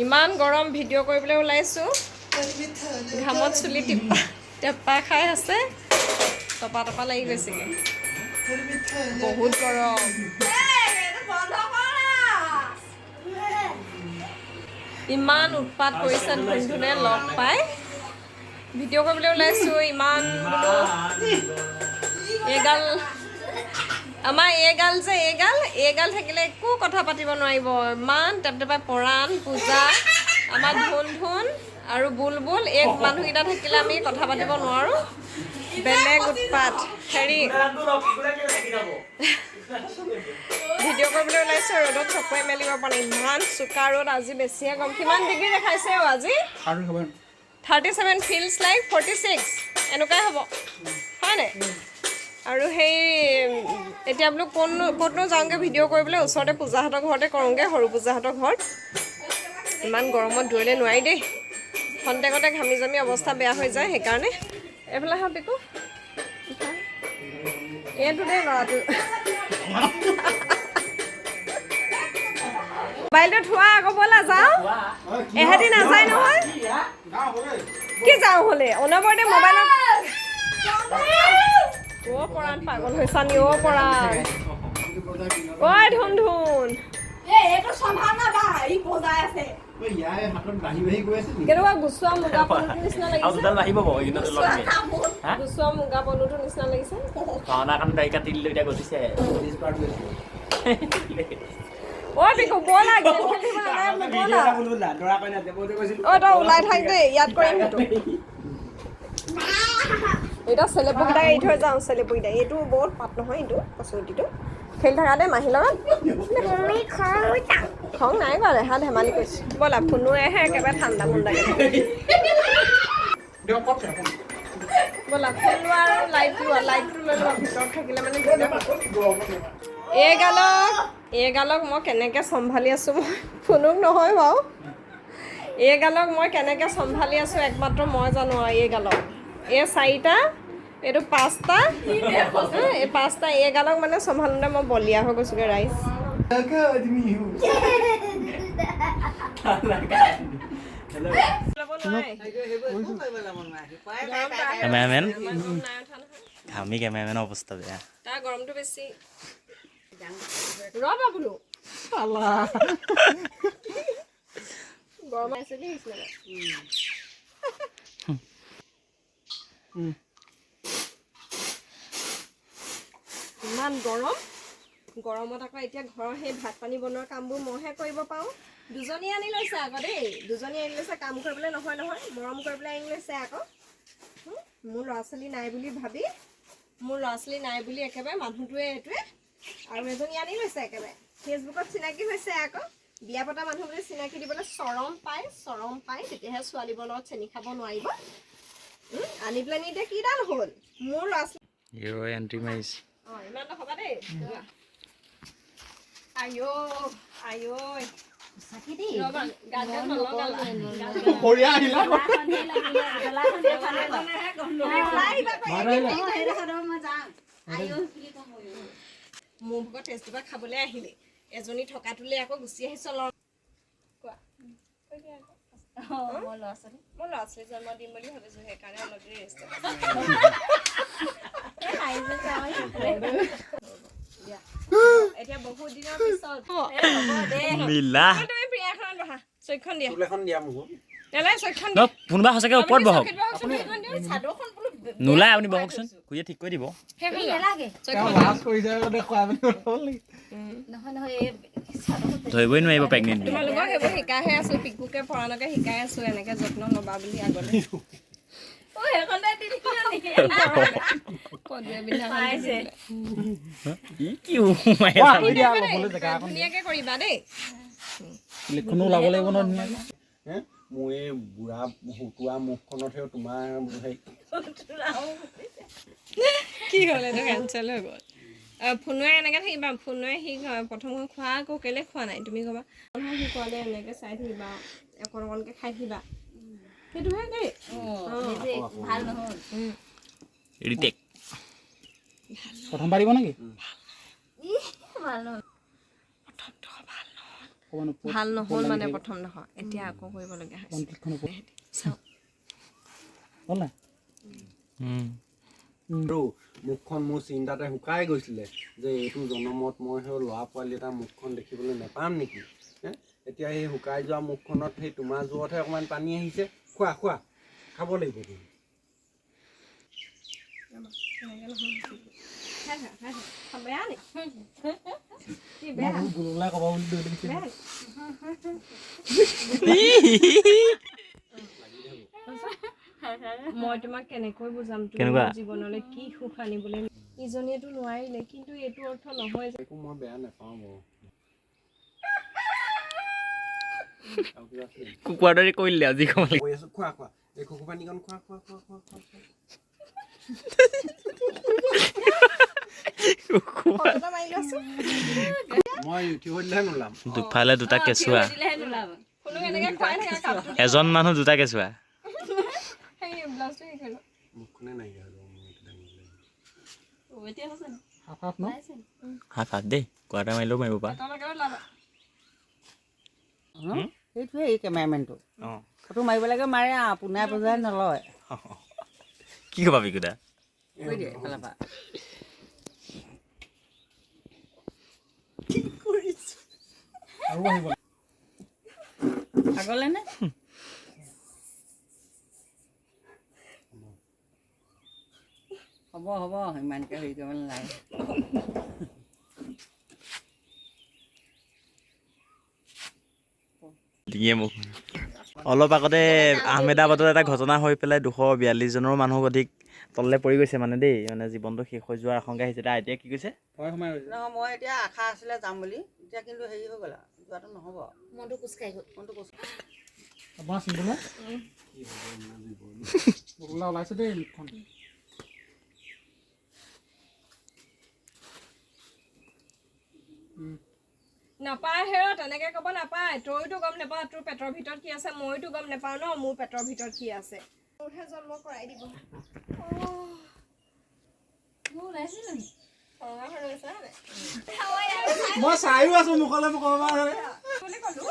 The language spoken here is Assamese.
ইমান গৰম ভিডিঅ' কৰিবলৈ ওলাইছোঁ ঘামত চুলি টেপা খাই আছে টপা টপা লাগি গৈছেগৈ বহুত গৰম ইমান উৎপাত কৰিছে ধুনে লগ পাই ভিডিঅ' কৰিবলৈ ওলাইছোঁ ইমান বোলো এইগাল আমাৰ এইগাল থাকিলে একো কথা পাতিব নোৱাৰিব ইমান টেপটেপাই পৰাণ পূজা আমাৰ ধুন আৰু বুলবুল এই মানুহকেইটা থাকিলে আমি কথা পাতিব নোৱাৰোঁ বেলেগ উৎপাত হেৰি ভিডিঅ' কৰিবলৈ ওলাইছোঁ ৰ'দত চকুৱে মেলিব পৰা ইমান চোকা ৰ'দ আজি বেছিয়ে গৰম কিমান ডিগ্ৰী দেখাইছে আজি 37 ফিলছ লাইক 46 এনেকুৱাই হ'ব হয়নে আৰু সেই এতিয়া বোলো ক'তনো যাওঁগৈ ভিডিঅ' কৰিবলৈ ওচৰতে পূজাহঁতৰ ঘৰতে কৰোঁগৈ সৰু পূজাহঁতৰ ঘৰত ইমান গৰমত দৌৰিলে নোৱাৰি দেই খন্তেকতে ঘামি জামি অৱস্থা বেয়া হৈ যায় সেইকাৰণে এইফালে হা পিকু এইটো দেই ল'ৰাটো মোবাইলটো থোৱা আকৌ ব'লা যাওঁ এহেঁতি নাযায় নহয় কি যাওঁ হ'লে অনবৰতে মোবাইলত অ' পৰাণ পাগল হৈছা নি অ' পৰাণ ঐ ধুন কেনেকুৱা গুচোৱা মুগা পলুটোৰ নিচিনা লাগিছে ঐ পিকু ব'লা গেম খেলিব অ' তই ওলাই থাক দেই ইয়াত কৰিম সেইটো এতিয়া চেলেপুকেইটা এৰি থৈ যাওঁ চেলেপুকেইটা এইটো বহুত পাত নহয় এইটো কচুটিটো খেলি থকা দেই মাহীৰ লগত খং নাই কৰা ৰেহা ধেমালি কৰিছোঁ ব'লা ফুনুৱেহে একেবাৰে ঠাণ্ডা মুণ্ডাকে ব'লা ফুনু আৰু লাইটটো লৈ লোৱা ভিতৰত থাকিলে মানে এইগালক মই কেনেকৈ চম্ভালি আছোঁ মই ফুনুক নহয় বাৰু এইগালক মই কেনেকৈ চম্ভালি আছোঁ একমাত্ৰ মই জানো আৰু এইগালক এই 4টা এইটো 5টা এই 5টা এইগালক মানে চম্ভালোতে মই বলিয়া হৈ গৈছোগৈ ৰাইজ কেমেৰামেন অৱস্থা বেয়া তাৰ গৰমটো বেছি ৰ'বা বোলো গৰম আছে দেই ইমান গৰমত আকৌ এতিয়া ঘৰৰ সেই ভাত পানী বনোৱা কামবোৰ মইহে কৰিব পাৰোঁ দুজনী আনি লৈছে আকৌ দেই দুজনী আনি লৈছে কাম কৰিবলৈ নহয় মৰম কৰিবলৈ আনি লৈছে আকৌ মোৰ ল'ৰা ছোৱালী নাই বুলি ভাবি একেবাৰে মানুহটোৱে এইটোৱে আৰু এজনী আনি লৈছে একেবাৰে ফেচবুকত চিনাকি হৈছে আকৌ বিয়া পতা মানুহ বুলি চিনাকি দিবলৈ চৰম পায় তেতিয়াহে ছোৱালীবোৰৰ লগত চেনি খাব নোৱাৰিব আনি পেলাই নি এতিয়া কিডাল হ'ল মোৰ ল'ৰা ছোৱালী এণ্ট্ৰি মাৰিছে অঁ ইমানটা হ'বা দেই মোৰ ভাগৰ টেষ্টটো খাবলৈ আহিলে এজনী থকাটোলৈ আকৌ গুচি আহিছ কোৱা মই ল'ৰা ছোৱালী জন্ম দিম বুলি ভাবিছোঁ সেইকাৰণে অলপ দেৰি ৰেষ্ট এতিয়া বহুত দিনৰ পিছত তুমি প্ৰিয়াখনত বহা চৈখন দিয়া কোনোবা সঁচাকে ওপৰত বহক নোলাই আপুনি বহকচোন খুৰীয়ে ঠিক কৰি দিব ধৰিবই নোৱাৰিব প্ৰেগনেণ্ট তোমালোকক সেইবোৰ শিকাইহে আছোঁ পিকুকে পৰাণকে শিকাই আছোঁ এনেকৈ যত্ন ল'বা বুলি আগলৈ ধুনীয়াকে কৰিবা দেই ওলাব লাগিব ন ধুনীয়াকে মোৰ এই বুঢ়া হুতুৱা মুখখনতহে তোমাৰ কি হ'ল এইটো কেঞ্চেল হৈ গ'ল ফুনুৱে এনেকৈ থাকিবা ফুনুৱে সি প্ৰথম খোৱা আকৌ কেলৈ খোৱা নাই তুমি ক'বা সি খোৱালে এনেকৈ চাই থাকিবা অকণ অকণকৈ খাই থাকিবা সেইটোহে দেই ভাল নহ'ল প্ৰথম পাৰিব নেকি ভাল নহ'ল প্ৰথমটো ভাল নহ'ল ভাল নহ'ল মানে প্ৰথম নহয় এতিয়া আকৌ কৰিবলগীয়া হৈছে চাওক আৰু মুখখন মোৰ চিন্তাতে শুকাই গৈছিলে যে এইটো জনমত মই সেই ল'ৰা পোৱালি এটা মুখখন দেখিবলৈ নাপাম নেকি এতিয়া সেই শুকাই যোৱা মুখখনত সেই তোমাৰ জোৰতহে অকণমান পানী আহিছে খোৱা খোৱা খাব লাগিব তুমি মই তোমাক কেনেকৈ বুজাম জীৱনলৈ কি সুখ আনিবলৈ ইজনীয়েতো নোৱাৰিলে কিন্তু এইটো অৰ্থ নহয় যে একো মই বেয়া নাপাওঁ বাৰু কুকুৰাৰ দৰে কৰিলে আজি কম কৈ আছো খোৱা খোৱা এই খোকো পানীকণ খোৱা খোৱা খোৱা খোৱা খোৱা মই উঠিব দিলেহে নোলাম দুফালে দুটা কেঁচুৱা এজন মানুহ দুটা কেঁচুৱা মুখখনে নাইকিয়া হাফ দেই কোৱাৰ্টাৰ মাৰিলেও মাৰিব পাৰা সেইটোৱে এই কেমেৰামেনটো ফটো মাৰিব লাগে মাৰে পোনাই পজাই নলয় কি ক'বা বিকুদা কৈ দিয়ে এইফালৰ পৰা আগলে নে হ'ব হ'ব ইমানকৈ হেৰি কৰিব নালাগে অলপ আগতে আহমেদাবাদত এটা ঘটনা হৈ পেলাই 242 জনৰ মানুহ অধিক তললৈ পৰি গৈছে মানে দেই মানে জীৱনটো শেষ হৈ যোৱাৰ আশংকা আহিছে এতিয়া কি কৈছে নহয় মই এতিয়া আশা আছিলে যাম বুলি এতিয়া কিন্তু হেৰি হৈ গ'ল যোৱাটো নহ'ব মনটো কোচ খাই গ'ল মনটো কৈছোঁ আপোনাৰ চিম্বলে বগলা ওলাইছে দেই মুখখন নাপায় হেৰ তেনেকে ক'ব নাপায় তইতো গম নাপাৱ তোৰ পেটৰ ভিতৰত কি আছে মইতো গম নাপাওঁ ন মোৰ পেটৰ ভিতৰত কি আছে তোৰহে জন্ম কৰাই দিব মোৰ ওলাইছিল নেকি মই চাইও আছো মুখলৈ মোক ক'ব বুলি ক'লো